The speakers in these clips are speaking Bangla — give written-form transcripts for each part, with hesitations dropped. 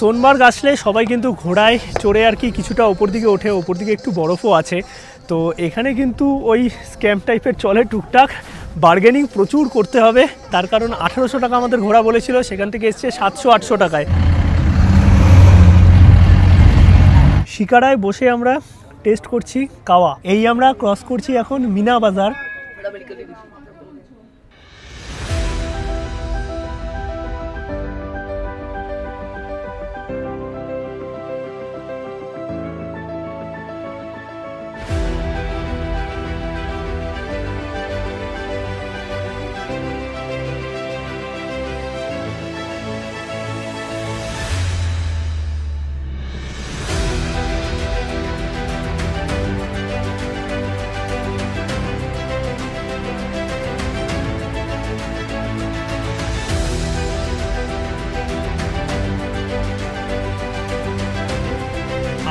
সোনমার্গ আসলে সবাই কিন্তু ঘোড়ায় চড়ে আর কি কিছুটা ওপর দিকে ওঠে, ওপর দিকে একটু বরফও আছে। তো এখানে কিন্তু ওই স্ক্যাম টাইপের চলে টুকটাক, বার্গেনিং প্রচুর করতে হবে। তার কারণ 1800 টাকা আমাদের ঘোড়া বলেছিল, সেখান থেকে এসছে 700-800 টাকায়। শিকারায় বসে আমরা টেস্ট করছি কাওয়া। এই আমরা ক্রস করছি এখন মিনা বাজার।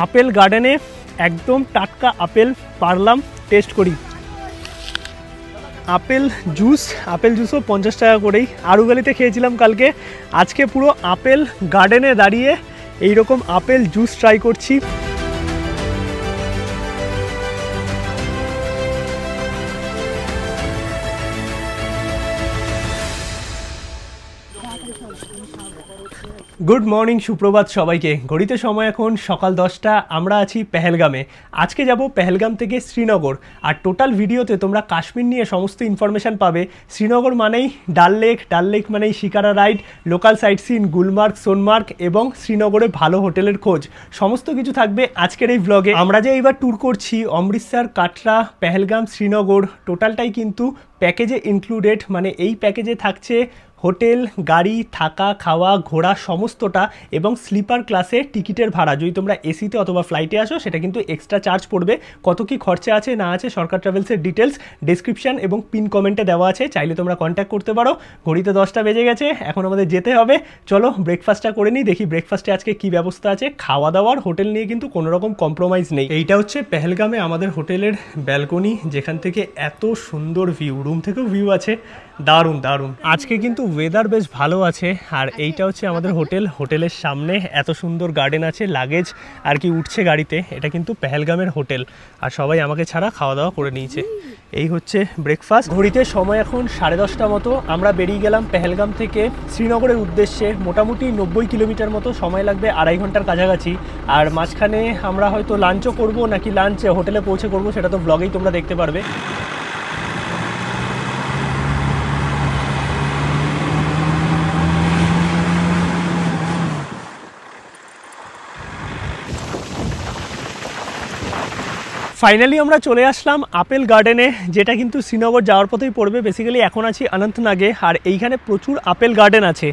আপেল গার্ডেনে একদম টাটকা আপেল পারলাম, টেস্ট করি। আপেল জুসও 50 টাকা করেই। আরুগালিতে খেয়েছিলাম কালকে, আজকে পুরো আপেল গার্ডেনে দাঁড়িয়ে এইরকম আপেল জুস ট্রাই করছি। গুড মর্নিং, সুপ্রভাত সবাইকে। ঘড়িতে সময় এখন সকাল 10টা। আমরা আছি পেহেলগামে। আজকে যাব পেহেলগাম থেকে শ্রীনগর। আর টোটাল ভিডিওতে তোমরা কাশ্মীর নিয়ে সমস্ত ইনফরমেশান পাবে। শ্রীনগর মানেই ডাল লেক মানেই shikara ride, local sightseeing, Gulmarg, Sonmarg এবং শ্রীনগরে ভালো হোটেলের খোঁজ, সমস্ত কিছু থাকবে আজকের এই ব্লগে। আমরা যে এইবার ট্যুর করছি অমৃতসর, কাটরা, পেহেলগাম, শ্রীনগর, টোটালটাই কিন্তু প্যাকেজে ইনক্লুডেড। মানে এই প্যাকেজে থাকছে হোটেল, গাড়ি, থাকা, খাওয়া, ঘোরা সমস্তটা, এবং স্লিপার ক্লাসে টিকিটের ভাড়া। যদি তোমরা এসিতে অথবা ফ্লাইটে আসো সেটা কিন্তু এক্সট্রা চার্জ পড়বে। কত কি খরচা আছে না আছে সরকার ট্রাভেলসের ডিটেলস ডেসক্রিপশন এবং পিন কমেন্টে দেওয়া আছে, চাইলে তোমরা কন্ট্যাক্ট করতে পারো। ঘড়িতে 10টা বেজে গেছে, এখন আমাদের যেতে হবে। চলো ব্রেকফাস্টটা করে নিই, দেখি ব্রেকফাস্টে আজকে কি ব্যবস্থা আছে। খাওয়া দাওয়ার হোটেল নিয়ে কিন্তু কোনো রকম কম্প্রোমাইজ নেই। এইটা হচ্ছে পেহেলগামে আমাদের হোটেলের ব্যালকনি, যেখান থেকে এত সুন্দর ভিউ, রুম থেকেও ভিউ আছে, দারুণ দারুণ। আজকে কিন্তু ওয়েদার বেশ ভালো আছে। আর এইটা হচ্ছে আমাদের হোটেল, হোটেলের সামনে এত সুন্দর গার্ডেন আছে, লাগেজ আর কি উঠছে গাড়িতে। এটা কিন্তু পেহেলগামের হোটেল, আর সবাই আমাকে ছাড়া খাওয়া দাওয়া করে নিয়েছে। এই হচ্ছে ব্রেকফাস্ট। ঘড়িতে সময় এখন 10:30 মতো। আমরা বেরিয়ে গেলাম পেহেলগাম থেকে শ্রীনগরের উদ্দেশ্যে। মোটামুটি 90 কিলোমিটার মতো সময় লাগবে, 2.5 ঘন্টার কাছাকাছি। আর মাঝখানে আমরা হয়তো লাঞ্চও করবো, নাকি লাঞ্চ হোটেলে পৌঁছে করবো সেটা তো ব্লগেই তোমরা দেখতে পারবে। ফাইনালি আমরা চলে আসলাম আপেল গার্ডেনে, যেটা কিন্তু শ্রীনগর যাওয়ার পথেই পড়বে। বেসিক্যালি এখন আছি অনন্তনাগে, আর এইখানে প্রচুর আপেল গার্ডেন আছে।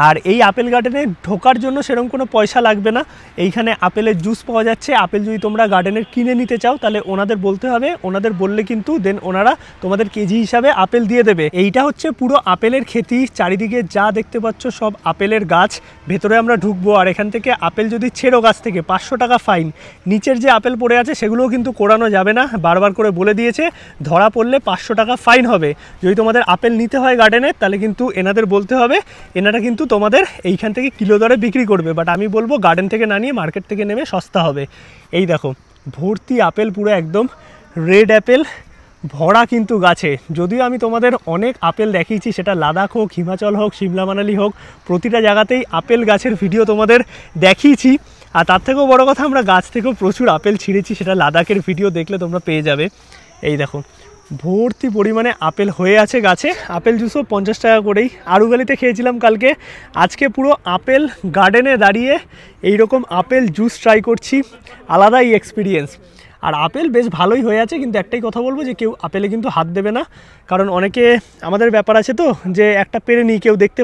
আর এই আপেল গার্ডেনে ঢোকার জন্য সেরকম কোনো পয়সা লাগবে না। এইখানে আপেলের জুস পাওয়া যাচ্ছে। আপেল যদি তোমরা গার্ডেনের কিনে নিতে চাও তাহলে ওনাদের বলতে হবে, ওনাদের বললে কিন্তু দেন ওনারা তোমাদের কেজি হিসাবে আপেল দিয়ে দেবে। এইটা হচ্ছে পুরো আপেলের খেতি, চারিদিকে যা দেখতে পাচ্ছ সব আপেলের গাছ। ভেতরে আমরা ঢুকবো, আর এখান থেকে আপেল যদি ছেড়ো গাছ থেকে 500 টাকা ফাইন। নিচের যে আপেল পড়ে আছে সেগুলোও কিন্তু কোড়ানো যাবে না, বারবার করে বলে দিয়েছে। ধরা পড়লে 500 টাকা ফাইন হবে। যদি তোমাদের আপেল নিতে হয় গার্ডেনে তাহলে কিন্তু এনাদের বলতে হবে, এনারা কিন্তু তোমাদের এইখান থেকে কিলো দরে বিক্রি করবে। বাট আমি বলবো গার্ডেন থেকে না নিয়ে মার্কেট থেকে নেমে সস্তা হবে। এই দেখো ভর্তি আপেল, পুরো একদম রেড অ্যাপেল ভরা কিন্তু গাছে। যদিও আমি তোমাদের অনেক আপেল দেখিয়েছি, সেটা লাদাখ হোক, হিমাচল হোক, সিমলা মানালি হোক, প্রতিটা জায়গাতেই আপেল গাছের ভিডিও তোমাদের দেখিয়েছি। আর তার থেকেও বড় কথা, আমরা গাছ থেকেও প্রচুর আপেল ছিঁড়েছি, সেটা লাদাখের ভিডিও দেখলে তোমরা পেয়ে যাবে। এই দেখো ভর্তি পরিমাণে আপেল হয়ে আছে গাছে। আপেল জুসও 50 টাকা করেই। আরুগালিতে খেয়েছিলাম কালকে, আজকে পুরো আপেল গার্ডেনে দাঁড়িয়ে এইরকম আপেল জুস ট্রাই করছি, আলাদাই এক্সপিরিয়েন্স। আর আপেল বেশ ভালোই হয়ে আছে, কিন্তু একটাই কথা বলবো যে কেউ আপেলে কিন্তু হাত দেবে না। কারণ অনেকে আমাদের ব্যাপার আছে তো, যে একটা পেরে নিই কেউ দেখতে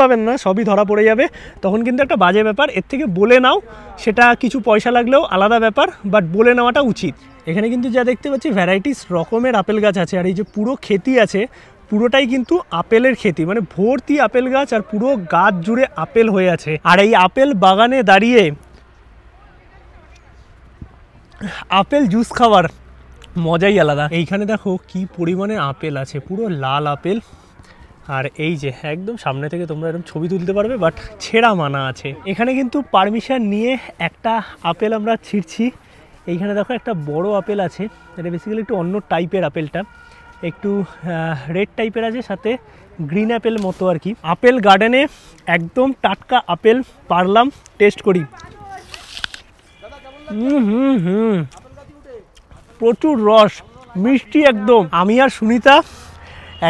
পাবেন না, সবই ধরা পড়ে যাবে, তখন কিন্তু একটা বাজে ব্যাপার। এর থেকে বলে নাও, সেটা কিছু পয়সা লাগলেও আলাদা ব্যাপার, বাট বলে নেওয়াটা উচিত। এখানে কিন্তু যা দেখতে পাচ্ছি ভ্যারাইটিস রকমের আপেল গাছ আছে। আর এই যে পুরো ক্ষেতি আছে, পুরোটাই কিন্তু আপেলের ক্ষেতি, মানে ভর্তি আপেল গাছ, আর পুরো গাছ জুড়ে আপেল হয়ে আছে। আর এই আপেল বাগানে দাঁড়িয়ে আপেল জুস খাওয়ার মজাই আলাদা। এইখানে দেখো কি পরিমাণে আপেল আছে, পুরো লাল আপেল। আর এই যে একদম সামনে থেকে তোমরা এরকম ছবি তুলতে পারবে, বাট ছেঁড়া মানা আছে। এখানে কিন্তু পারমিশন নিয়ে একটা আপেল আমরা ছিঁড়ছি। এইখানে দেখো একটা বড় আপেল আছে, এটা বেসিক্যালি একটু অন্য টাইপের আপেলটা, একটু রেড টাইপের আছে, সাথে গ্রিন আপেল মতো আর কি। আপেল গার্ডেনে একদম টাটকা আপেল পারলাম, টেস্ট করি। প্রচুর রস, মিষ্টি একদম। আমি আর সুনিতা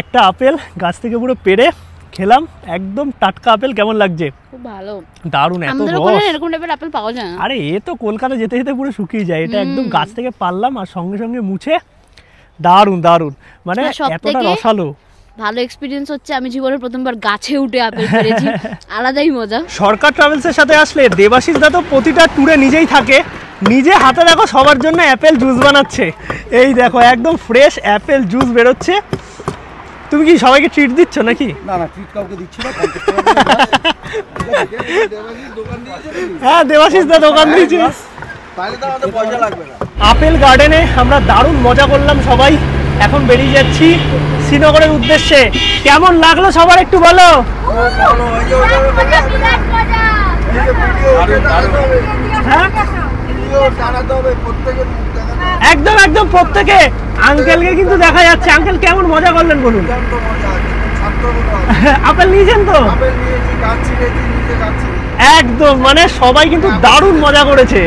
একটা আপেল গাছ থেকে পুরো পেড়ে খেলাম, একদম টাটকা আপেল। কেমন লাগছে? খুব ভালো, দারুণ। এত রস, এরকম টাইপের আপেল পাওয়া যায় না। আরে এ তো কলকাতা যেতে যেতে পুরো শুকিয়ে যায়, এটা একদম গাছ থেকে পারলাম আর সঙ্গে সঙ্গে মুছে। দারুণ দারুণ, মানে এতটা রসালো। ভালো এক্সপেরিয়েন্স হচ্ছে, আমি জীবনে প্রথমবার গাছে উঠে আপেল পেড়েছি, আলাদাই মজা। সরকার ট্রাভেলসের সাথে আসলে দেবাশিস দা তো প্রতিটা ট্যুরে নিজেই থাকে, নিজে হাতে দেখো সবার জন্য অ্যাপেল জুস বানাচ্ছে। এই দেখো একদম ফ্রেশ অ্যাপেল জুস বেরোচ্ছে। তুমি কি সবাইকে ট্রিট দিচ্ছ নাকি? না না, ট্রিট কাউকে দিচ্ছি না। হ্যাঁ, দেবাশিস দা দোকান দিয়েছে, তাহলে তো আমাদের পয়সা লাগবে না। আপেল গার্ডেনে আমরা দারুণ মজা করলাম সবাই। এখন বেরিয়ে যাচ্ছি শ্রীনগরের উদ্দেশ্যে। কেমন লাগলো সবার একটু বলো। একদম একদম প্রত্যেকে। আঙ্কেলকে কিন্তু দেখা যাচ্ছে, আঙ্কেল কেমন মজা করলেন বলুন। আপেল নিয়েছেন তো? একদম, মানে সবাই কিন্তু দারুণ মজা করেছে।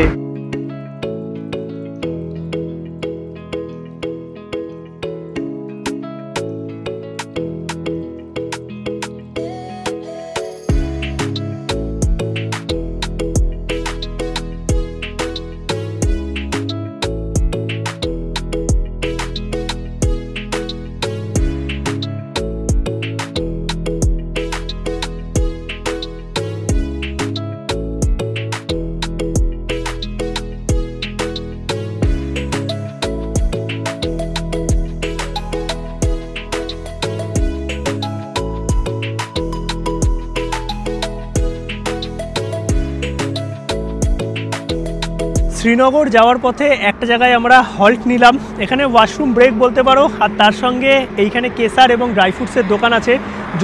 শ্রীনগর যাওয়ার পথে একটা জায়গায় আমরা হল্ট নিলাম, এখানে ওয়াশরুম ব্রেক বলতে পারো, আর তার সঙ্গে এইখানে কেসার এবং ড্রাই ফ্রুটসের দোকান আছে।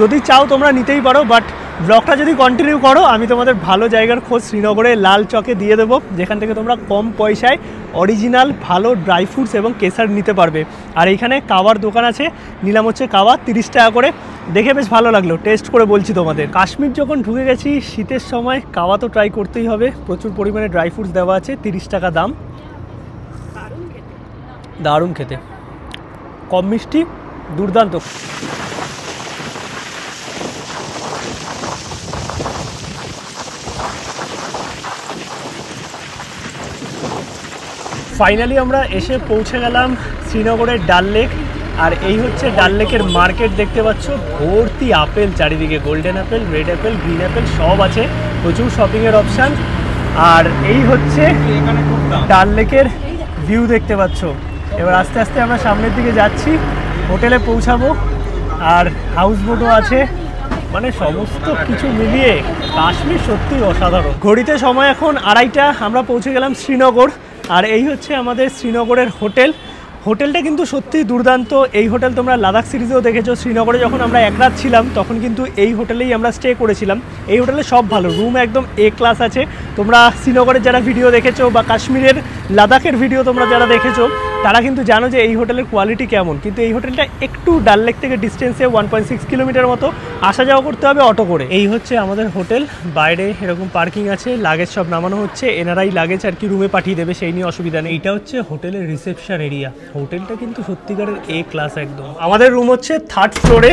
যদি চাও তোমরা নিতেই পারো, বাট ব্লগটা যদি কন্টিনিউ করো আমি তোমাদের ভালো জায়গার খোঁজ শ্রীনগরে লাল চকে দিয়ে দেবো, যেখান থেকে তোমরা কম পয়সায় অরিজিনাল ভালো ড্রাই ফ্রুটস এবং কেসার নিতে পারবে। আর এইখানে কাওয়ার দোকান আছে, নিলাম হচ্ছে কাওয়া 30 টাকা করে, দেখে বেশ ভালো লাগলো, টেস্ট করে বলছি তোমাদের। কাশ্মীর যখন ঢুকে গেছি, শীতের সময় কাওয়া তো ট্রাই করতেই হবে, প্রচুর পরিমাণে ড্রাই ফ্রুটস দেওয়া আছে, 30 টাকা দাম। দারুণ খেতে, কম মিষ্টি, দুর্দান্ত। ফাইনালি আমরা এসে পৌঁছে গেলাম শ্রীনগরের ডাল লেক। আর এই হচ্ছে ডাল লেকের মার্কেট, দেখতে পাচ্ছ ভর্তি আপেল চারিদিকে, golden Apple, red Apple, green Apple সব আছে, প্রচুর শপিংয়ের অপশান। আর এই হচ্ছে ডাল লেকের ভিউ, দেখতে পাচ্ছ। এবার আস্তে আস্তে আমরা সামনের দিকে যাচ্ছি, হোটেলে পৌঁছাবো। আর হাউস বোটও আছে, মানে সমস্ত কিছু মিলিয়ে কাশ্মীর সত্যি অসাধারণ। ঘড়িতে সময় এখন 2:30, আমরা পৌঁছে গেলাম শ্রীনগর। আর এই হচ্ছে আমাদের শ্রীনগরের হোটেল। হোটেলটা কিন্তু সত্যিই দুর্দান্ত। এই হোটেল তোমরা লাদাখ সিরিজেও দেখেছো, শ্রীনগরে যখন আমরা এক রাত ছিলাম তখন কিন্তু এই হোটেলেই আমরা স্টে করেছিলাম। এই হোটেলে সব ভালো, রুম একদম এ ক্লাস আছে। তোমরা শ্রীনগরের যারা ভিডিও দেখেছো বা কাশ্মীরের লাদাখের ভিডিও তোমরা যারা দেখেছো তারা কিন্তু জানো যে এই হোটেলের কোয়ালিটি কেমন। কিন্তু এই হোটেলটা একটু ডাল লেক থেকে ডিস্টেন্সে 1.6 কিলোমিটার মতো, আসা যাওয়া করতে হবে অটো করে। এই হচ্ছে আমাদের হোটেল, বাইরে এরকম পার্কিং আছে, লাগেজ সব নামানো হচ্ছে, এনারাই লাগেজ আর কি রুমে পাঠিয়ে দেবে, সেই নিয়ে অসুবিধা নেই। এটা হচ্ছে হোটেলের রিসেপশন এরিয়া। হোটেলটা কিন্তু সত্যিকারের এ ক্লাস একদম। আমাদের রুম হচ্ছে 3rd ফ্লোরে,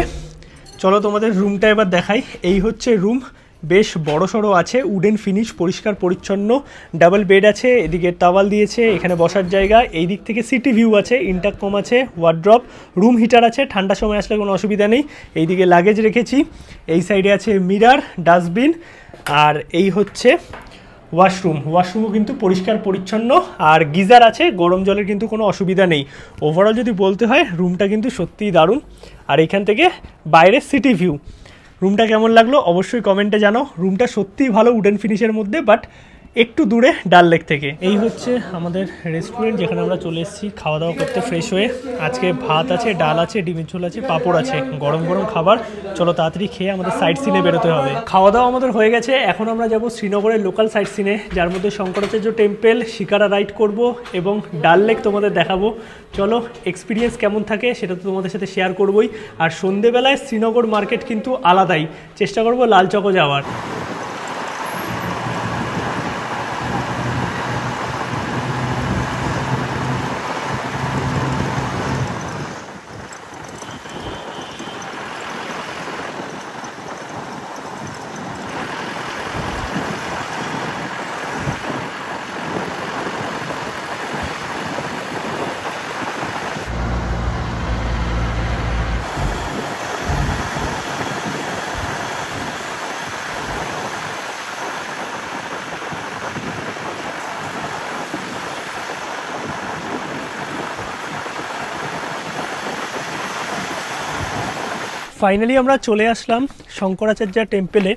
চলো তোমাদের রুমটা এবার দেখাই। এই হচ্ছে রুম, বেশ বড় সড়ো আছে, উডেন ফিনিশ, পরিষ্কার পরিচ্ছন্ন, ডাবল বেড আছে, এদিকে টাওয়াল দিয়েছে, এখানে বসার জায়গা, এই দিক থেকে সিটি ভিউ আছে, ইন্টারকম আছে, ওয়ার্ড্রপ, রুম হিটার আছে, ঠান্ডার সময় আসলে কোনো অসুবিধা নেই। এইদিকে লাগেজ রেখেছি, এই সাইডে আছে মিরার, ডাস্টবিন, আর এই হচ্ছে ওয়াশরুম। ওয়াশরুমও কিন্তু পরিষ্কার পরিচ্ছন্ন, আর গিজার আছে, গরম জলের কিন্তু কোনো অসুবিধা নেই। ওভারঅল যদি বলতে হয় রুমটা কিন্তু সত্যিই দারুণ। আর এখান থেকে বাইরের সিটি ভিউ। রুমটা কেমন লাগলো অবশ্যই কমেন্টে জানাও। রুমটা সত্যিই ভালো, উডেন ফিনিশের মধ্যে, বাট একটু দূরে ডাল লেক থেকে। এই হচ্ছে আমাদের রেস্টুরেন্ট যেখানে আমরা চলে এসেছি খাওয়া দাওয়া করতে ফ্রেশ হয়ে। আজকে ভাত আছে, ডাল আছে, ডিমের ঝোল আছে, পাঁপড় আছে, গরম গরম খাবার। চলো তাড়াতাড়ি খেয়ে আমাদের সাইট সিনে বেরোতে হবে। খাওয়া দাওয়া আমাদের হয়ে গেছে, এখন আমরা যাব শ্রীনগরের লোকাল সাইট সিনে, যার মধ্যে শঙ্করাচার্য টেম্পল, শিকারা রাইড করব এবং ডাল লেক তোমাদের দেখাবো। চলো এক্সপিরিয়েন্স কেমন থাকে সেটা তো তোমাদের সাথে শেয়ার করবোই। আর সন্ধেবেলায় শ্রীনগর মার্কেট কিন্তু আলাদাই, চেষ্টা করবো লাল চকো যাওয়ার। ফাইনালি আমরা চলে আসলাম শঙ্করাচার্য টেম্পলে।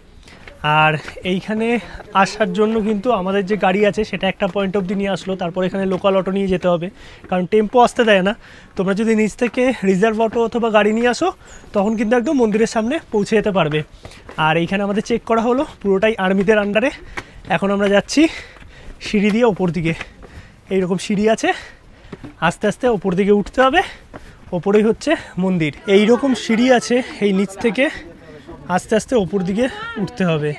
আর এইখানে আসার জন্য কিন্তু আমাদের যে গাড়ি আছে সেটা একটা পয়েন্ট অবধি নিয়ে আসলো, তারপর এখানে লোকাল অটো নিয়ে যেতে হবে, কারণ টেম্পো আসতে দেয় না। তোমরা যদি নিচ থেকে রিজার্ভ অটো অথবা গাড়ি নিয়ে আসো তখন কিন্তু একদম মন্দিরের সামনে পৌঁছে যেতে পারবে। আর এইখানে আমাদের চেক করা হলো, পুরোটাই আর্মিদের আন্ডারে। এখন আমরা যাচ্ছি সিঁড়ি দিয়ে ওপর দিকে, এইরকম সিঁড়ি আছে, আস্তে আস্তে ওপর দিকে উঠতে হবে। ওপরেই হচ্ছে মন্দির, এই রকম সিঁড়ি আছে, এই নিচ থেকে আস্তে আস্তে ওপর দিকে উঠতে হবে।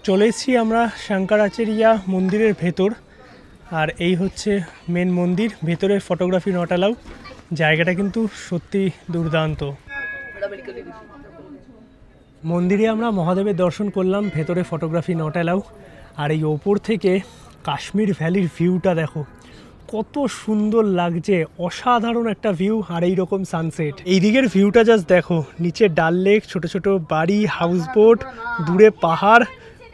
চলে এসেছি আমরা শঙ্করাচার্য মন্দিরের ভেতর। আর এই হচ্ছে মেন মন্দির, ভেতরে ফটোগ্রাফি নট অ্যালাউ। জায়গাটা কিন্তু সত্যি দুর্দান্ত। মন্দিরে আমরা মহাদেবের দর্শন করলাম, ভেতরে ফটোগ্রাফি নট অ্যালাউ। আর এই ওপর থেকে কাশ্মীর ভ্যালির ভিউটা দেখো, কত সুন্দর লাগছে, অসাধারণ একটা ভিউ। আর এইরকম সানসেট, এই দিকের ভিউটা জাস্ট দেখো, নিচে ডাল লেক, ছোট ছোট বাড়ি, হাউস বোট, দূরে পাহাড়,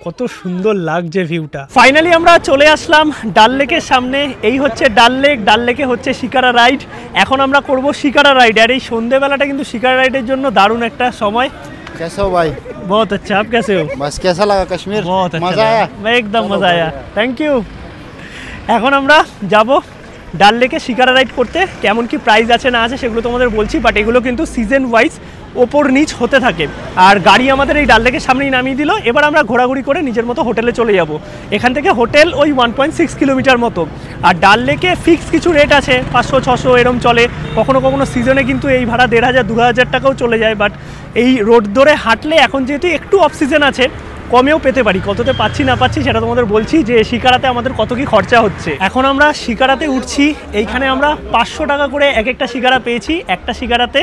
কত সুন্দর লাগছে ভিউটা। ফাইনালি আমরা চলে আসলাম ডাল লেকের সামনে। এই হচ্ছে ডাল লেক, ডাল লেকে হচ্ছে শিকারা রাইড। এখন আমরা করব শিকারা রাইড। আর এই সন্ধ্যেবেলাটা কিন্তু শিকারা রাইডের জন্য দারুণ একটা সময়। कैसे हो भाई? बहुत अच्छा, आप कैसे हो? बस कैसा लगा कश्मीर? बहुत अच्छा मजा आया? एकदम मजा आया, थैंक यू। এখন আমরা যাব ডাল লেকে শিকারা রাইড করতে। কেমন কি প্রাইস আছে না আছে সেগুলো তোমাদের বলছি, বাট এগুলো কিন্তু সিজন ওয়াইজ ওপর নিচ হতে থাকে। আর গাড়ি আমাদের এই ডাল লেকের সামনেই নামিয়ে দিল। এবার আমরা ঘোরাঘুরি করে নিজের মতো হোটেলে চলে যাব। এখান থেকে হোটেল ওই 1.6 কিলোমিটার মতো। আর ডাল লেকে ফিক্স কিছু রেট আছে, 500-600 এরম চলে। কখনো কখনো সিজনে কিন্তু এই ভাড়া 1500-2000 টাকাও চলে যায়। বাট এই রোড ধরে হাঁটলে এখন যেহেতু একটু অফ সিজন আছে, কমেও পেতে পারি। কততে পাচ্ছি না পাচ্ছি সেটা তোমাদের বলছি, যে শিকারাতে আমাদের কত কি খরচা হচ্ছে। এখন আমরা শিকারাতে উঠছি। এইখানে আমরা 500 টাকা করে এক একটা শিকারা পেয়েছি, একটা শিকারাতে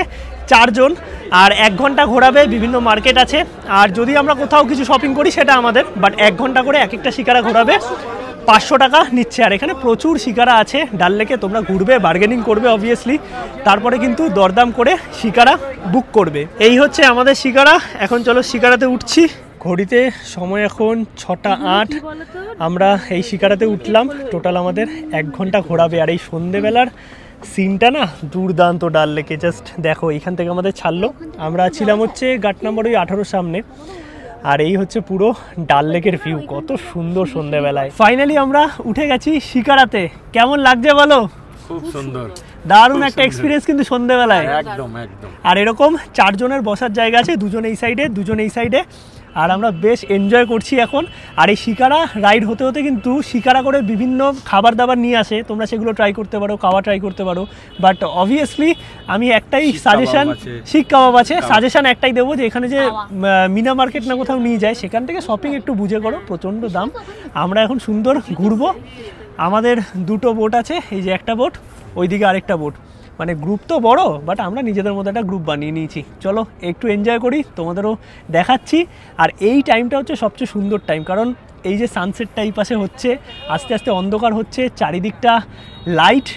4 জন। আর 1 ঘন্টা ঘোরাবে, বিভিন্ন মার্কেট আছে। আর যদি আমরা কোথাও কিছু শপিং করি সেটা আমাদের, বাট 1 ঘন্টা করে এক একটা শিকারা ঘোরাবে, 500 টাকা নিচ্ছে। আর এখানে প্রচুর শিকারা আছে ডাল লেকে, তোমরা ঘুরবে, বার্গেনিং করবে অবভিয়াসলি, তারপরে কিন্তু দরদাম করে শিকারা বুক করবে। এই হচ্ছে আমাদের শিকারা। এখন চলো শিকারাতে উঠছি। ঘড়িতে সময় এখন 6:08। আমরা এই শিকারাতে উঠলাম। টোটাল আমাদের 1 ঘন্টা ঘোরাবে। আর এই সন্ধেবেলার সিনটা না দুর্দান্ত ডাল লেকে, জাস্ট দেখো। এইখান থেকে আমাদের ছাড়লো, আমরা ছিলাম হচ্ছে গাট নাম্বার ওই 18 সামনে। আর এই হচ্ছে পুরো ডাল লেকের ভিউ, কত সুন্দর সন্ধেবেলায়। ফাইনালি আমরা উঠে গেছি শিকারাতে। কেমন লাগছে বলো? খুব সুন্দর, দারুণ একটা এক্সপিরিয়েন্স কিন্তু সন্ধেবেলায়। একদম একদম। আর এরকম 4 জনের বসার জায়গা আছে, 2 জন এই সাইডে, 2 জন এই সাইডে। আর আমরা বেশ এনজয় করছি এখন। আর এই শিকারা রাইড হতে হতে কিন্তু শিকারা করে বিভিন্ন খাবার দাবার নিয়ে আসে, তোমরা সেগুলো ট্রাই করতে পারো, খাওয়া ট্রাই করতে পারো। বাট অবভিয়াসলি আমি একটাই সাজেশন, শিক কাবাব আছে, সাজেশন একটাই দেবো, যে এখানে যে মিনা মার্কেট না কোথাও নিয়ে যায়, সেখান থেকে শপিং একটু বুঝে করো, প্রচণ্ড দাম। আমরা এখন সুন্দর ঘুরবো। আমাদের 2টো বোট আছে, এই যে একটা বোট, ওইদিকে আরেকটা বোট। মানে গ্রুপ তো বড়, বাট আমরা নিজেদের মধ্যে একটা গ্রুপ বানিয়ে নিয়েছি। চলো একটু এনজয় করি, তোমাদেরও দেখাচ্ছি। আর এই টাইমটা হচ্ছে সবচেয়ে সুন্দর টাইম, কারণ এই যে সানসেটটা এই পাশে হচ্ছে, আস্তে আস্তে অন্ধকার হচ্ছে, চারিদিকটা লাইট,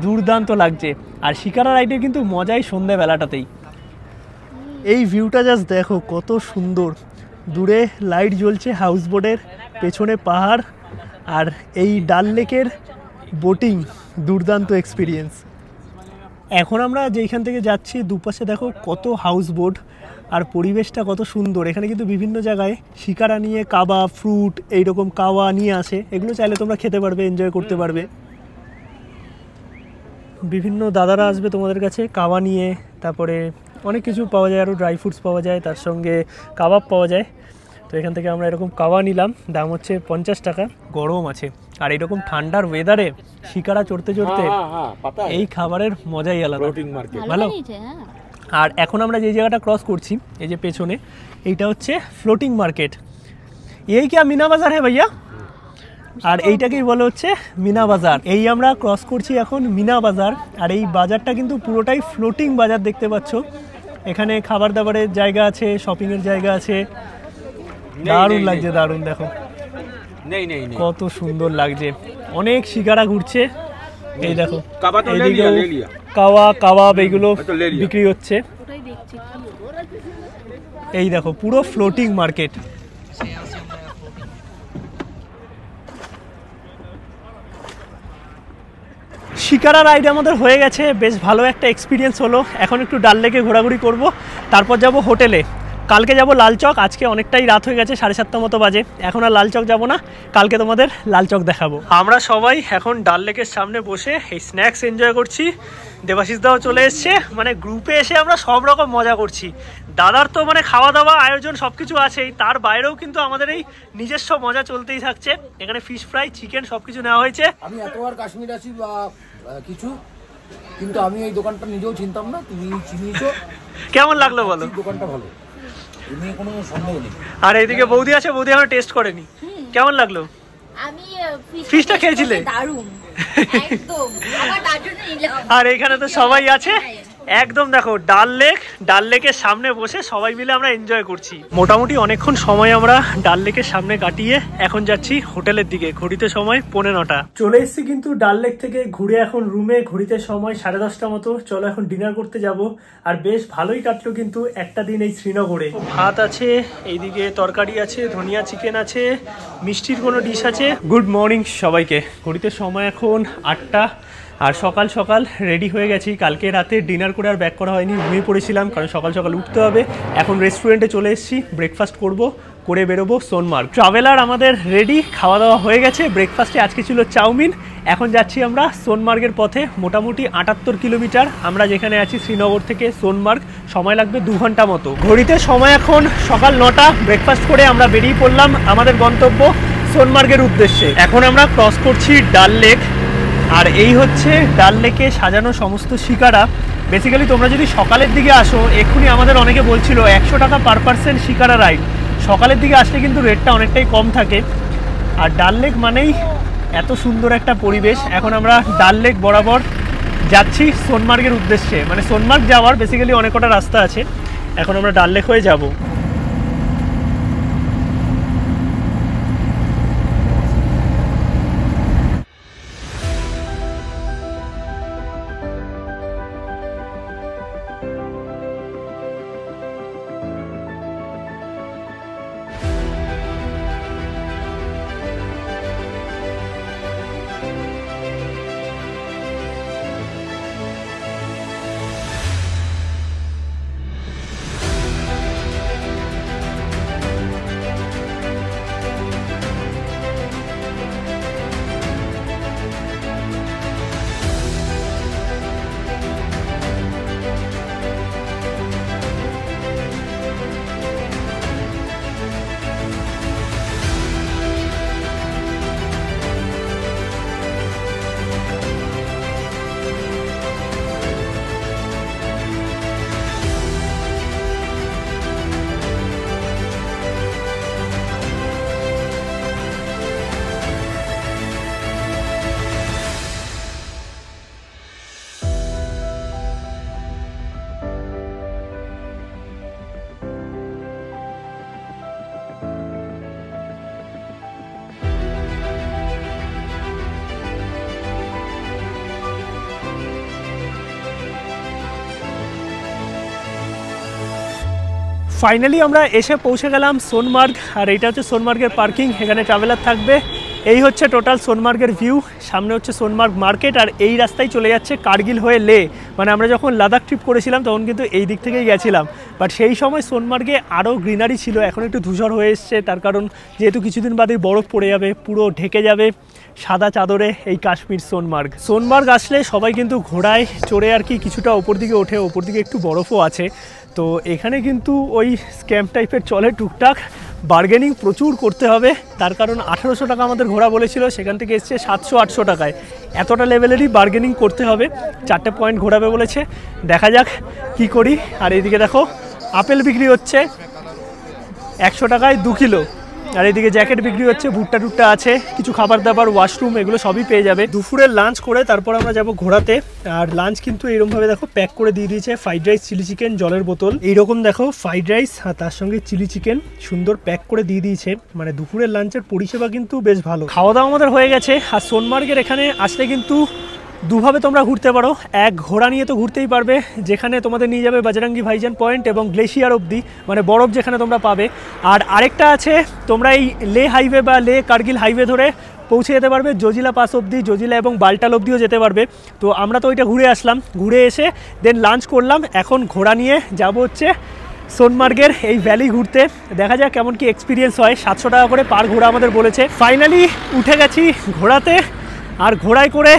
দুর্দান্ত লাগছে। আর শিকারা রাইডের কিন্তু মজাই সন্ধ্যেবেলাটাতেই। এই ভিউটা জাস্ট দেখো, কত সুন্দর। দূরে লাইট জ্বলছে হাউস বোটের, পেছনে পাহাড়, আর এই ডাল লেকের বোটিং, দুর্দান্ত এক্সপিরিয়েন্স। এখন আমরা যেইখান থেকে যাচ্ছি দুপাশে দেখো কত হাউস বোট। আর পরিবেশটা কত সুন্দর। এখানে কিন্তু বিভিন্ন জায়গায় শিকারা নিয়ে কাবাব, ফ্রুট, এইরকম কাওয়া নিয়ে আসে, এগুলো চাইলে তোমরা খেতে পারবে, এনজয় করতে পারবে। বিভিন্ন দাদারা আসবে তোমাদের কাছে কাওয়া নিয়ে, তারপরে অনেক কিছু পাওয়া যায়, আরও ড্রাই ফ্রুটস পাওয়া যায়, তার সঙ্গে কাবাব পাওয়া যায়। তো এখান থেকে আমরা এরকম কাওয়া নিলাম, দাম হচ্ছে 50 টাকা। গরম আছে আর এরকম ঠান্ডার ওয়েদারে শিকারা চড়তে চড়তে এই খাবারের মজাই আলাদা। ভালো। আর এখন আমরা যে জায়গাটা ক্রস করছি, এই যে পেছনে, এইটা হচ্ছে ফ্লোটিং মার্কেট। এই কি মিনা বাজার হ্যাঁ ভাইয়া? আর এইটাকেই বলে হচ্ছে মিনা বাজার। এই আমরা ক্রস করছি এখন মিনা বাজার। আর এই বাজারটা কিন্তু পুরোটাই ফ্লোটিং বাজার, দেখতে পাচ্ছ। এখানে খাবার দাবারের জায়গা আছে, শপিংয়ের জায়গা আছে। দারুণ লাগছে, দারুণ। দেখো কত সুন্দর লাগছে, অনেক শিকারা ঘুরছে। এই দেখো কাওয়া, কাবাব এইগুলো বিক্রি হচ্ছে। এই দেখো পুরো ফ্লোটিং মার্কেট। শিকারা রাইড আমাদের হয়ে গেছে, বেশ ভালো একটা এক্সপিরিয়েন্স হলো। এখন একটু ডাল লেকে ঘোরাঘুরি করব, তারপর যাব হোটেলে। কালকে যাব লালচক, আজকে অনেকটাই রাত হয়ে গেছে, 7:30 মতো বাজে। এখন আর লালচক যাব না, কালকে তোমাদের লালচক দেখাবো। আমরা সবাই এখন ডাল লেকের সামনে বসে এই স্ন্যাক্স এনজয় করছি। দেবাশিস দাও চলে এসছে, মানে গ্রুপে এসে আমরা সব রকম মজা করছি। দাদার তো মানে খাওয়া দাওয়া আয়োজন সব কিছু আছেই, তার বাইরেও কিন্তু আমাদের এই নিজস্ব মজা চলতেই থাকছে। এখানে ফিশ ফ্রাই, চিকেন সব কিছু নেওয়া হয়েছে। আমি এতবার কাশ্মীর আছি বা কিছু, কিন্তু আমি এই দোকানটা নিজেও চিনতাম না, তুমি চিনিয়েছো। কেমন লাগলো বলো? দোকানটা ভালো, এমনি কোনো সন্দেহ নেই। আর এইদিকে বৌদি আছে, বৌদি এখনো টেস্ট করেনি। কেমন লাগলো? আমি ফিশটা খেয়েছিলে? দারুণ একদম, আমার তার জন্য নিলাম। আর এখানে তো সবাই আছে একদম। দেখো ডাল লেকের সামনে বসে সবাই মিলে আমরা এনজয় করছি। মোটামুটি অনেকক্ষণ সময় আমরা ডাল লেকের সামনে কাটিয়ে এখন যাচ্ছি হোটেলের দিকে। ঘড়িতে সময় 9:15। চলে এসেছি কিন্তু ডাল লেক থেকে ঘুরে এখন রুমে। ঘড়িতে সময় 10:30 মতো। চলো এখন ডিনার করতে যাব। আর বেশ ভালোই কাটলো কিন্তু একটা দিন এই শ্রীনগরে। ভাত আছে, এইদিকে তরকারি আছে, ধনিয়া চিকেন আছে, মিষ্টির কোনো ডিশ আছে। গুড মর্নিং সবাইকে। ঘড়িতে সময় এখন 8টা। আর সকাল সকাল রেডি হয়ে গেছি। কালকে রাতে ডিনার করে আর ব্যাক করা হয়নি, ঘুমিয়ে পড়েছিলাম, কারণ সকাল সকাল উঠতে হবে। এখন রেস্টুরেন্টে চলে এসেছি, ব্রেকফাস্ট করে বেরোবো সোনমার্গ। ট্রাভেলার আমাদের রেডি, খাওয়া দাওয়া হয়ে গেছে। ব্রেকফাস্টে আজকে ছিল চাউমিন। এখন যাচ্ছি আমরা সোনমার্গের পথে। মোটামুটি 78 কিলোমিটার আমরা যেখানে আছি শ্রীনগর থেকে সোনমার্গ, সময় লাগবে 2 ঘন্টা মতো। ঘড়িতে সময় এখন সকাল 9টা। ব্রেকফাস্ট করে আমরা বেরিয়ে পড়লাম আমাদের গন্তব্য সোনমার্গের উদ্দেশ্যে। এখন আমরা ক্রস করছি ডাল লেক। আর এই হচ্ছে ডাল লেকে সাজানো সমস্ত শিকারা। বেসিক্যালি তোমরা যদি সকালের দিকে আসো, এক্ষুনি আমাদের অনেকে বলছিল 100 টাকা পার পার্সন শিকারা রাইড। সকালের দিকে আসলে কিন্তু রেটটা অনেকটাই কম থাকে। আর ডাল লেক মানেই এত সুন্দর একটা পরিবেশ। এখন আমরা ডাল লেক বরাবর যাচ্ছি সোনমার্গের উদ্দেশ্যে। মানে সোনমার্গ যাওয়ার বেসিক্যালি অনেক কটা রাস্তা আছে। এখন আমরা ডাল লেক হয়ে যাব। ফাইনালি আমরা এসে পৌঁছে গেলাম সোনমার্গ। আর এইটা হচ্ছে সোনমার্গের পার্কিং। এখানে ট্রাভেলার থাকবে, এই হচ্ছে টোটাল সোনমার্গের ভিউ। সামনে হচ্ছে সোনমার্গ মার্কেট, আর এই রাস্তায় চলে যাচ্ছে কার্গিল হয়ে লে। মানে আমরা যখন লাদাখ ট্রিপ করেছিলাম তখন কিন্তু এই দিক থেকেই গেছিলাম, বাট সেই সময় সোনমার্গে আরও গ্রিনারি ছিল, এখন একটু ধূসর হয়ে এসছে, তার কারণ যেহেতু কিছুদিন বাদেই বরফ পড়ে যাবে, পুরো ঢেকে যাবে সাদা চাদরে এই কাশ্মীর সোনমার্গ। সোনমার্গ আসলে সবাই কিন্তু ঘোড়ায় চড়ে আর কি কিছুটা ওপর দিকে ওঠে, ওপর দিকে একটু বরফও আছে। তো এখানে কিন্তু ওই স্ক্যাম টাইপের চলে টুকটাক, বার্গেনিং প্রচুর করতে হবে, তার কারণ 1800 টাকা আমাদের ঘোড়া বলেছিল, সেখান থেকে এসছে 700-800 টাকায়। এতটা লেভেলেরই বার্গেনিং করতে হবে। 4টে পয়েন্ট ঘোরাবে বলেছে, দেখা যাক কি করি। আর এইদিকে দেখো আপেল বিক্রি হচ্ছে 100 টাকায় 2 কিলো, আর এইদিকে জ্যাকেট বিক্রি হচ্ছে, ভুট্টা টুট্টা আছে, কিছু খাবার দাবার, ওয়াশরুম, এগুলো সবই পেয়ে যাবে। দুপুরের লাঞ্চ করে তারপর আমরা যাব ঘোরাতে। আর লাঞ্চ কিন্তু এইরকমভাবে দেখো প্যাক করে দিয়ে দিয়েছে, ফ্রাইড রাইস, চিলি চিকেন, জলের বোতল, এইরকম দেখো ফ্রাইড রাইস আর তার সঙ্গে চিলি চিকেন সুন্দর প্যাক করে দিয়ে দিয়েছে। মানে দুপুরের লাঞ্চের পরিষেবা কিন্তু বেশ ভালো। খাওয়া দাওয়া আমাদের হয়ে গেছে। আর সোনমার্গের এখানে আসলে কিন্তু দুভাবে তোমরা ঘুরতে পারো। এক, ঘোড়া নিয়ে তো ঘুরতেই পারবে, যেখানে তোমাদের নিয়ে যাবে বাজরাঙ্গি ভাইজান পয়েন্ট এবং গ্লেশিয়ার অবধি, মানে বরফ যেখানে তোমরা পাবে। আর আরেকটা আছে, তোমরা এই লে হাইওয়ে বা লে কার্গিল হাইওয়ে ধরে পৌঁছে যেতে পারবে জজিলা পাস অবধি, জজিলা এবং বাল্টাল অবধিও যেতে পারবে। তো আমরা তো ওইটা ঘুরে আসলাম, ঘুরে এসে দেন লাঞ্চ করলাম। এখন ঘোড়া নিয়ে যাব হচ্ছে সোনমার্গের এই ভ্যালি ঘুরতে। দেখা যাক কেমন কি এক্সপিরিয়েন্স হয়। 700 টাকা করে পার ঘোড়া আমাদের বলেছে। ফাইনালি উঠে গেছি ঘোড়াতে, আর ঘোড়ায় করে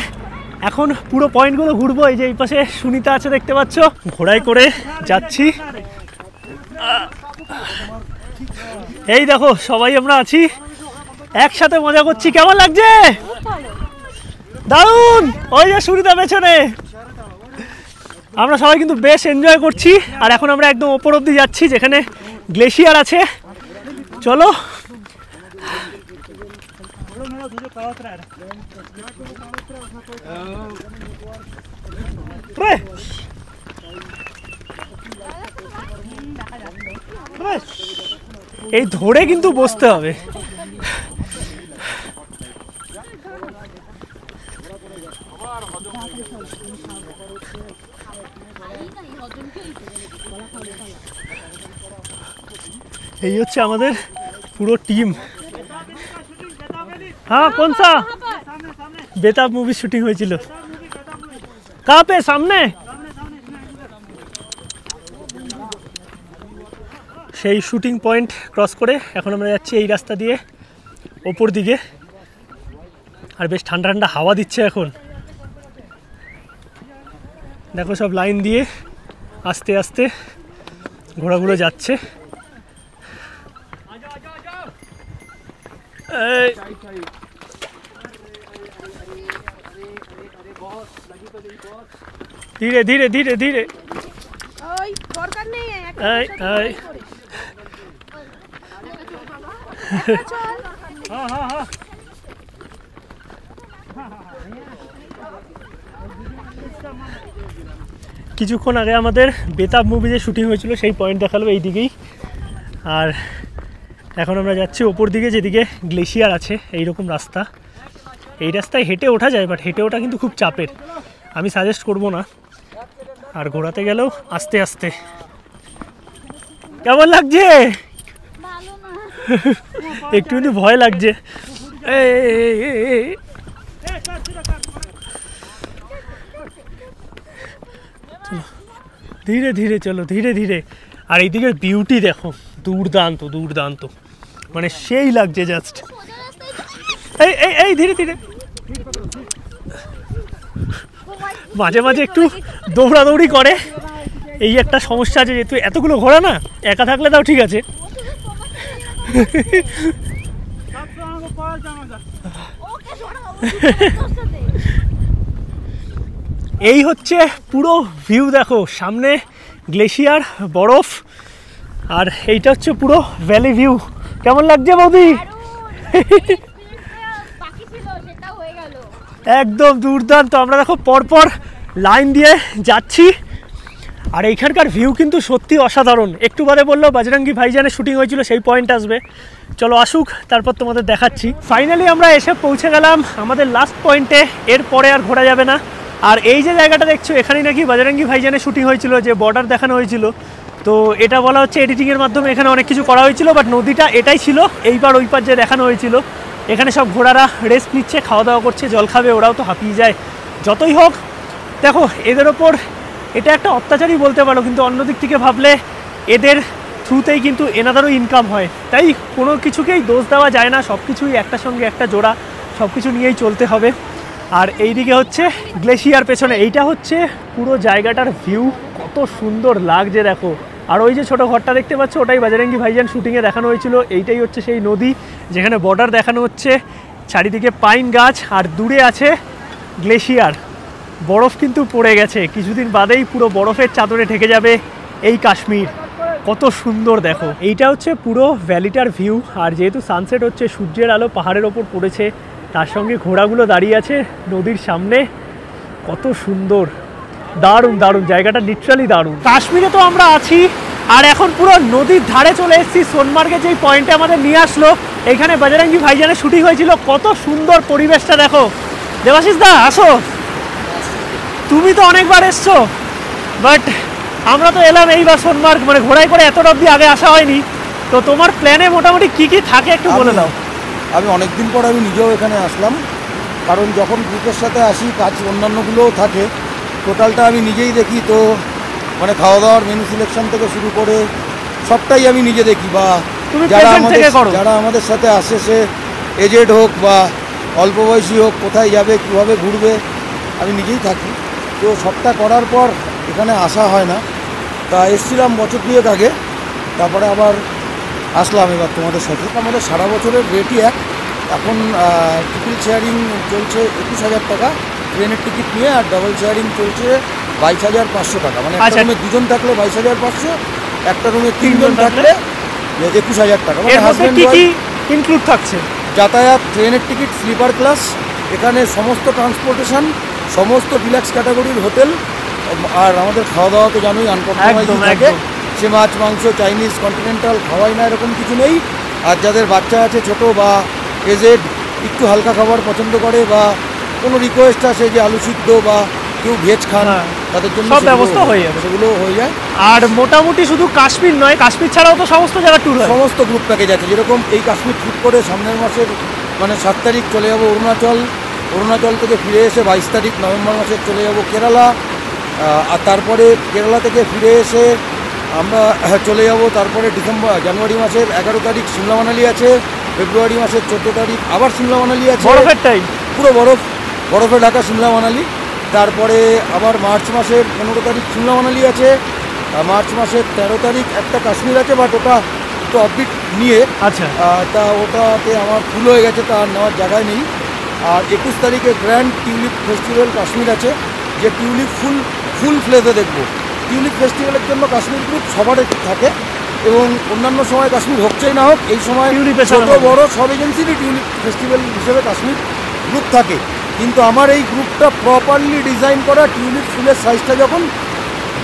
এখন পুরো পয়েন্টগুলো ঘুরবো। এই যে এই পাশে সুনিতা আছে দেখতে পাচ্ছ, ঘোড়ায় করে যাচ্ছি। এই দেখো সবাই আমরা আছি, একসাথে মজা করছি। কেমন লাগছে? দারুণ। ওই যে সুনিতা পেছনে, আমরা সবাই কিন্তু বেশ এনজয় করছি। আর এখন আমরা একদম ওপর অব্দি যাচ্ছি, যেখানে গ্লেশিয়ার আছে। চলো। এই ধরে কিন্তু বসতে হবে। এই হচ্ছে আমাদের পুরো টিম। हाँ कौन सा? बेताब मूवी शूटिंग হয়েছিল। कहाँ पे? सामने। সেই শুটিং পয়েন্ট ক্রস করে এখন আমরা যাচ্ছি এই রাস্তা দিয়ে ওপর দিকে। আর বেশ ঠান্ডা ঠান্ডা হাওয়া দিচ্ছে এখন। দেখো সব লাইন দিয়ে আস্তে আস্তে ঘোড়াগুলো যাচ্ছে। धीरे धीरे धीरे धीरे। কিছুক্ষণ আগে আমাদের বেতাব মুভি যে শুটিং হয়েছিল সেই পয়েন্ট দেখালো এই দিকেই। আর এখন আমরা যাচ্ছি ওপর দিকে, যেদিকে গ্লেশিয়ার আছে। এইরকম রাস্তা, এই রাস্তায় হেঁটে ওঠা যায়, বাট হেঁটে ওঠা কিন্তু খুব চাপের, আমি সাজেস্ট করব না। আর ঘোরাতে গেলেও আস্তে আস্তে। কেমন লাগছে? একটু কিন্তু ভয় লাগছে। ধীরে ধীরে চলো, ধীরে ধীরে। আর এইদিকে বিউটি দেখো, দুর্দান্ত দুর্দান্ত, মানে সেই লাগছে জাস্ট। এই এই এই ধীরে ধীরে। মাঝে মাঝে একটু দৌড়াদৌড়ি করে, এই একটা সমস্যা আছে, যেহেতু এতগুলো ঘোড়া না, একা থাকলে তাও ঠিক আছে। এই হচ্ছে পুরো ভিউ, দেখো সামনে গ্লেশিয়ার, বরফ, আর এইটা হচ্ছে পুরো ভ্যালি ভিউ। কেমন লাগছে বৌদি? একদম দুর্দান্ত। আমরা দেখো পরপর লাইন দিয়ে যাচ্ছি, আর এইখানকার ভিউ কিন্তু সত্যি অসাধারণ। একটু বাদে বললো বাজরাঙ্গি ভাইজানের শুটিং হয়েছিল, সেই পয়েন্ট আসবে। চলো আসুক, তারপর তোমাদের দেখাচ্ছি। ফাইনালি আমরা এসে পৌঁছে গেলাম আমাদের লাস্ট পয়েন্টে। এরপরে আর ঘোরা যাবে না। আর এই যে জায়গাটা দেখছো, এখানেই নাকি বাজরাঙ্গি ভাইজানের শুটিং হয়েছিল, যে বর্ডার দেখানো হয়েছিল। তো এটা বলা হচ্ছে এডিটিংয়ের মাধ্যমে এখানে অনেক কিছু করা হয়েছিল, বাট নদীটা এটাই ছিল, এইবার ওই পার যে দেখানো হয়েছিল। এখানে সব ঘোড়ারা রেস্ট নিচ্ছে, খাওয়া দাওয়া করছে, জল খাবে, ওরাও তো হাঁপিয়ে যায়। যতই হোক দেখো এদের ওপর এটা একটা অত্যাচারই বলতে পারো, কিন্তু অন্যদিক থেকে ভাবলে এদের থ্রুতেই কিন্তু এনাদেরও ইনকাম হয়, তাই কোনো কিছুকেই দোষ দেওয়া যায় না, সব কিছুই একটার সঙ্গে একটা জোড়া, সব কিছু নিয়েই চলতে হবে। আর এইদিকে হচ্ছে গ্লেশিয়ার পেছনে, এইটা হচ্ছে পুরো জায়গাটার ভিউ, কত সুন্দর লাগছে দেখো। আর ওই যে ছোটো ঘরটা দেখতে পাচ্ছ, ওটাই বাজরঙ্গি ভাইজান শুটিংয়ে দেখানো হয়েছিল। এইটাই হচ্ছে সেই নদী যেখানে বর্ডার দেখানো হচ্ছে, চারিদিকে পাইন গাছ, আর দূরে আছে গ্লেশিয়ার। বরফ কিন্তু পড়ে গেছে, কিছুদিন বাদেই পুরো বরফের চাদরে ঢেকে যাবে এই কাশ্মীর। কত সুন্দর দেখো, এইটা হচ্ছে পুরো ভ্যালিটার ভিউ। আর যেহেতু সানসেট হচ্ছে, সূর্যের আলো পাহাড়ের ওপর পড়েছে, তার সঙ্গে ঘোড়াগুলো দাঁড়িয়ে আছে নদীর সামনে, কত সুন্দর, দারুণ দারুণ জায়গাটা, লিটারালি দারুণ। কাশ্মীরে তো আমরা আছি, আর এখন পুরো নদীর ধারে চলে এসেছি। সোনমার্গে যেই পয়েন্টে আমাদের নিয়ে আসলো, এইখানে বাজরঙ্গি ভাইজানের শুটিং হয়েছিল। কত সুন্দর পরিবেশটা দেখো। দেবাশিস দা আসো, তুমি তো অনেকবার এসছো, বাট আমরা তো এলাম এইবার সোনমার্গ, মানে ঘোড়ায় করে এতটা অব্দি আগে আসা হয়নি। তো তোমার প্ল্যানে মোটামুটি কি কি থাকে একটু বলে দাও। আমি অনেকদিন পর আমি নিজেও এখানে আসলাম, কারণ যখন গ্রুপের সাথে আসি, কাজ অন্যান্যগুলোও থাকে, টোটালটা আমি নিজেই দেখি। তো মানে খাওয়া দাওয়ার মেনু সিলেকশন থেকে শুরু করে সবটাই আমি নিজে দেখি। বা যারা আমাদের সাথে আসে, সে এজেড হোক বা অল্প বয়সী হোক, কোথায় যাবে, কীভাবে ঘুরবে, আমি নিজেই থাকি। তো সবটা করার পর এখানে আসা হয় না। তা এসেছিলাম বছর দুয়েক আগে, তারপরে আবার আসলাম এবার তোমাদের সাথে। আমাদের সারা বছরের রেটই এক। এখন ট্রিপল শেয়ারিং চলছে 21,000 টাকা ট্রেনের টিকিট নিয়ে, আর ডাবল শেয়ারিং চলছে 22,500 টাকা। মানে একটা রুমে 2 জন থাকলে 22,500, একটা রুমে 3 জন থাকলে 21,000 টাকা। মানে হাজব্যান্ড ওয়াইফ ইনক্লুড থাকছে যাতায়াত, ট্রেনের টিকিট, স্লিপার ক্লাস, এখানে সমস্ত ট্রান্সপোর্টেশন, সমস্ত ডিলাক্স ক্যাটাগরির হোটেল। আর আমাদের খাওয়া দাওয়া তো জানোই আনকম্প্রোমাইজ থাকে, সে মাছ মাংস, চাইনিজ, কন্টিনেন্টাল খাওয়াই না, এরকম কিছু নেই। আর যাদের বাচ্চা আছে ছোট বা এজেড, একটু হালকা খাবার পছন্দ করে, বা কোনো রিকোয়েস্ট আসে যে আলু সিদ্ধ বা কেউ ভেজ খান, তাদের জন্য সব ব্যবস্থা হয়ে যাবে, সেগুলো হয়ে যায়। আর মোটামুটি শুধু কাশ্মীর নয়, কাশ্মীর ছাড়াও তো সমস্ত জায়গা ট্যুর হয়, সমস্ত গ্রুপ প্যাকেজ আছে। যেরকম এই কাশ্মীর ট্রিপ করে সামনের মাসের মানে 7 তারিখ চলে যাব অরুণাচল, অরুণাচল থেকে ফিরে এসে 22 তারিখ নভেম্বর মাসে চলে যাব কেরালা, আর তারপরে কেরালা থেকে ফিরে এসে আমরা চলে যাব তারপরে জানুয়ারি মাসের 11 তারিখ সিমলা মানালি আছে, ফেব্রুয়ারি মাসের 14 তারিখ আবার সিমলা মানালি আছে, বরফের টাইম, পুরো বরফে ঢাকা সিমলা মানালি। তারপরে আবার মার্চ মাসের 15 তারিখ সিমলা মানালি আছে, মার্চ মাসের 13 তারিখ একটা কাশ্মীর আছে, বাট ওটা একটু আপডেট নিয়ে, আচ্ছা তা ওটাতে আমার ফুল হয়ে গেছে, তা নেওয়ার জায়গায় নেই। আর 21 তারিখে গ্র্যান্ড টিউলিপ ফেস্টিভ্যাল কাশ্মীর আছে, যে টিউলিপ ফুল ফ্লেজে দেখব। টিউলিপ ফেস্টিভ্যালের জন্য কাশ্মীর গ্রুপ সবার থাকে, এবং অন্যান্য সময় কাশ্মীর হচ্ছেই না হোক, এই সময় ছোট বড় সব এজেন্সিরই টিউলিপ ফেস্টিভ্যাল হিসেবে কাশ্মীর গ্রুপ থাকে। কিন্তু আমার এই গ্রুপটা প্রপারলি ডিজাইন করা, টিউলিপ ফুলের সাইজটা যখন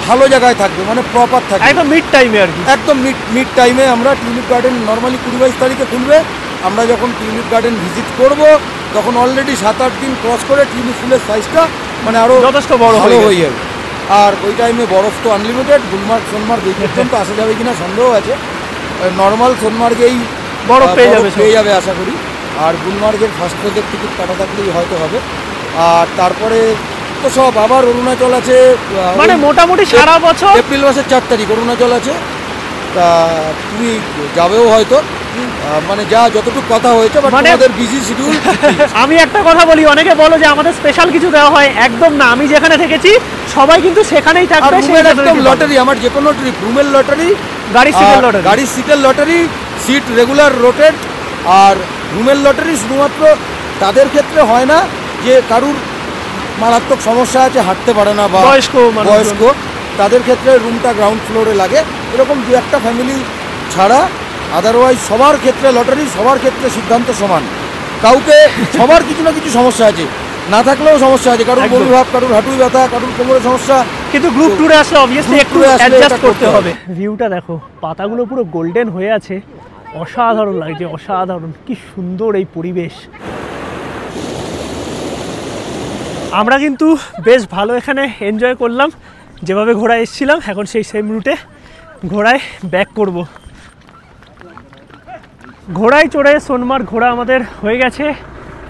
ভালো জায়গায় থাকবে, মানে প্রপার থাকবে, একদম মিড টাইমে আর কি, একদম মিড টাইমে। আমরা টিউলিপ গার্ডেন নর্মালি 20-22 তারিখে খুলবে, আমরা যখন টিউলিপ গার্ডেন ভিজিট করব তখন অলরেডি 7-8 দিন ক্রস করে টিউলিপ ফুলের সাইজটা মানে আরও যথেষ্ট বড় হয়ে যাবে। আর ওই টাইমে বরফ তো আনলিমিটেড, গুলমার্গ সোনমার্গ এই পর্যন্ত আসা যাবে কিনা সন্দেহ আছে। নর্মাল সোনমার্গেই বরফ পেয়ে যাবে আশা করি। আর গুলমার্গের ফার্স্ট ফেজের টিকিট কাটা থাকলেই হয়তো হবে। আর তারপরে তো সব আবার অরুণাচল আছে, মানে মোটামুটি সারা বছর এপ্রিল মাসের 4 তারিখ অরুণাচল আছে। তা তুমি যাবেও হয়তো, মানে যা যতটুকু কথা হয়েছে, বাট আমাদের বিজি শিডিউল। আমি একটা কথা বলি, অনেকে বলো যে আমাদের স্পেশাল কিছু দেওয়া হয়, একদম না। আমি যেখানে থেকেছি সবাই কিন্তু সেখানেই থাকবে, একদম লটারি, আমার যে কোনো ট্রিপ রুমের লটারি, গাড়ির সিটের লটারি, সিট রেগুলার রোটেট। আর রুমের লটারি শুধুমাত্র তাদের ক্ষেত্রে হয় না যে কারুর মারাত্মক সমস্যা আছে, হাঁটতে পারে না বা বয়স্ক, তাদের ক্ষেত্রে রুমটা গ্রাউন্ড ফ্লোরে লাগে। এরকম 2-1টা ফ্যামিলি ছাড়া আদারওয়াইজ সবার ক্ষেত্রে লটারি, সবার ক্ষেত্রে সিদ্ধান্ত সমান। কাউকে সবার কিছু না কিছু সমস্যা আছে, না থাকলেও সমস্যা আছে, কারোর বমি ভাব, কারোর হাঁটুই ব্যথা, কারোর কোমরের সমস্যা, কিন্তু গ্রুপ ট্যুরে আসলে অবভিয়াসলি একটু অ্যাডজাস্ট করতে হবে। ভিউটা দেখো, পাতাগুলো পুরো গোল্ডেন হয়ে আছে, অসাধারণ লাগছে, অসাধারণ, কি সুন্দর এই পরিবেশ। আমরা কিন্তু বেশ ভালো এখানে এনজয় করলাম, যেভাবে ঘোড়ায় এসেছিলাম এখন সেই সেম রুটে ঘোড়ায় ব্যাক করব। ঘোড়ায় চড়ে সোনমার্গ ঘোরা আমাদের হয়ে গেছে।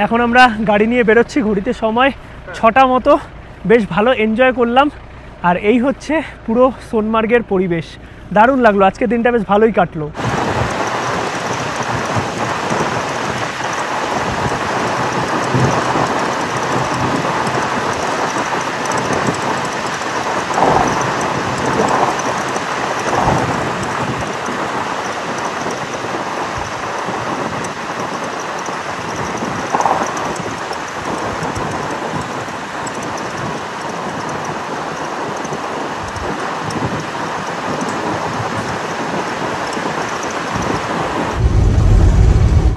এখন আমরা গাড়ি নিয়ে বেরোচ্ছি, ঘড়িতে সময় 6টা মতো। বেশ ভালো এনজয় করলাম। আর এই হচ্ছে পুরো সোনমার্গের পরিবেশ। দারুণ লাগলো, আজকে দিনটা বেশ ভালোই কাটলো।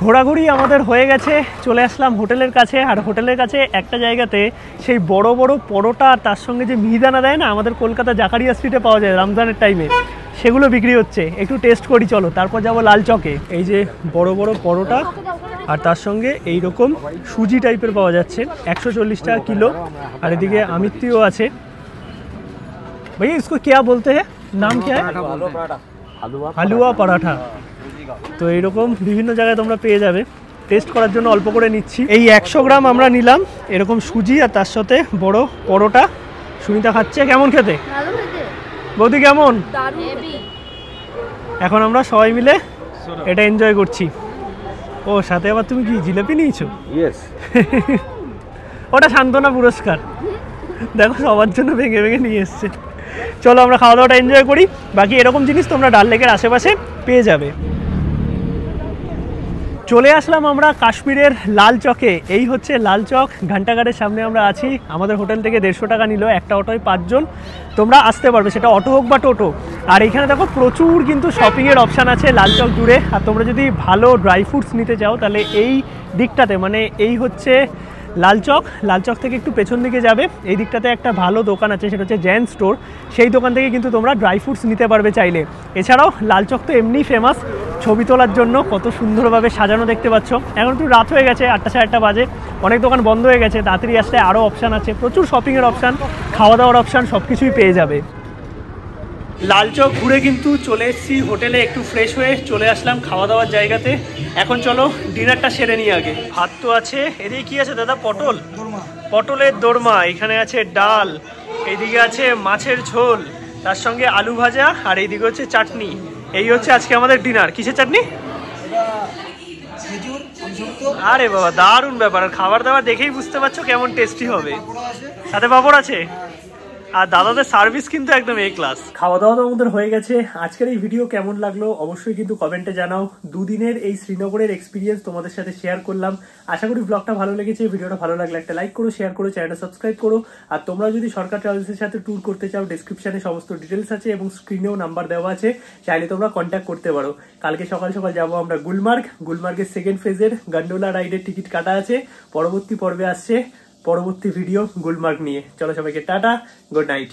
ঘোরাঘুরি আমাদের হয়ে গেছে, চলে আসলাম হোটেলের কাছে। আর হোটেলের কাছে একটা জায়গাতে সেই বড় বড় পরোটা আর তার সঙ্গে যে মিহিদানা দেয় না, আমাদের কলকাতা জাকারিয়া স্ট্রিটে পাওয়া যায় রমজানের টাইমে, সেগুলো বিক্রি হচ্ছে। একটু টেস্ট করি চলো, তারপর যাবো লাল চকে। এই যে বড় বড় পরোটা আর তার সঙ্গে এই রকম সুজি টাইপের পাওয়া যাচ্ছে, 140 টাকা কিলো। আর এদিকে আমিত্তিও আছে। ভাইয়া इसको क्या बोलते हैं, नाम क्या है? হালুয়া পরাঠা। তো এইরকম বিভিন্ন জায়গায় তোমরা পেয়ে যাবে। টেস্ট করার জন্য অল্প করে নিচ্ছি। এই 100 গ্রাম আমরা নিলাম এরকম সুজি, আর তার সাথে বড় পরোটা। সুনিতা খাচ্ছে, কেমন খেতে বৌদি, কেমন? এখন আমরা সবাই মিলে এটা এনজয় করছি। ও সাথে আবার তুমি কি জিলাপি নিয়েছো? ওটা সান্ত্বনা পুরস্কার, দেখো সবার জন্য ভেঙে ভেঙে নিয়ে এসছে। চলো আমরা খাওয়া দাওয়াটা এনজয় করি। বাকি এরকম জিনিস তোমরা ডাল লেকের আশেপাশে পেয়ে যাবে। চলে আসলাম আমরা কাশ্মীরের লাল চকে। এই হচ্ছে লাল চক, ঘন্টাঘাটের সামনে আমরা আছি। আমাদের হোটেল থেকে 150 টাকা নিল, একটা অটোয় 5 জন তোমরা আসতে পারবে, সেটা অটো হোক বা টোটো। আর এখানে দেখো প্রচুর কিন্তু শপিংয়ের অপশান আছে লাল চক জুড়ে। আর তোমরা যদি ভালো ড্রাই ফ্রুটস নিতে চাও তাহলে এই দিকটাতে, মানে এই হচ্ছে লাল চক থেকে একটু পেছন দিকে যাবে, এই দিকটাতে একটা ভালো দোকান আছে, সেটা হচ্ছে জৈন স্টোর। সেই দোকান থেকে কিন্তু তোমরা ড্রাই ফ্রুটস নিতে পারবে চাইলে। এছাড়াও লাল চক তো এমনি ফেমাস ছবি তোলার জন্য, কত সুন্দরভাবে সাজানো দেখতে পাচ্ছ। এখন একটু রাত হয়ে গেছে, 8টা 8:30 বাজে, অনেক দোকান বন্ধ হয়ে গেছে। তাড়াতাড়ি আসলে আরও অপশান আছে, প্রচুর শপিংয়ের অপশান, খাওয়া দাওয়ার অপশান, সব কিছুই পেয়ে যাবে। লাল চক ঘুরে কিন্তু চলে এসেছি হোটেলে, একটু ফ্রেশ হয়ে চলে আসলাম খাওয়া দাওয়ার জায়গাতে। এখন চলো ডিনারটা সেরে নিই আগে। ভাত তো আছে, এদিকে কি আছে দাদা? পটলের দোরমা, এখানে আছে ডাল, এইদিকে আছে মাছের ঝোল, তার সঙ্গে আলু ভাজা, আর এইদিকে হচ্ছে চাটনি। এই হচ্ছে আজকে আমাদের ডিনার। কিসের চাটনি? আরে বাবা দারুণ ব্যাপার। আর খাবার দাবার দেখেই বুঝতে পারছো কেমন টেস্টি হবে। সাথে পাপড় আছে। আর দাদাদের সার্ভিস কিন্তু একদম এ ক্লাস। খাওয়া দাওয়া তো আমাদের হয়ে গেছে। আজকের এই ভিডিও কেমন লাগলো অবশ্যই কিন্তু কমেন্টে জানাও। দুদিনের এই শ্রীনগরের এক্সপিরিয়েন্স তোমাদের সাথে শেয়ার করলাম। আশা করি ব্লগটা ভালো লেগেছে। ভিডিওটা ভালো লাগলে একটা লাইক করো, শেয়ার করো, চ্যানেলটা সাবস্ক্রাইব করো। আর তোমরা যদি সরকার ট্রাভেলসের সাথে ট্যুর করতে চাও, ডেসক্রিপশনে সমস্ত ডিটেলস আছে এবং স্ক্রিনেও নাম্বার দেওয়া আছে, চাইলে তোমরা কন্ট্যাক্ট করতে পারো। কালকে সকাল সকাল যাবো আমরা গুলমার্গের সেকেন্ড ফেজের গন্ডোলা রাইডের টিকিট কাটা আছে। পরবর্তী পর্বে আসছে পরবর্তী ভিডিও গুলমার্গ নিয়ে। চলো সবাইকে টাটা, গুড নাইট।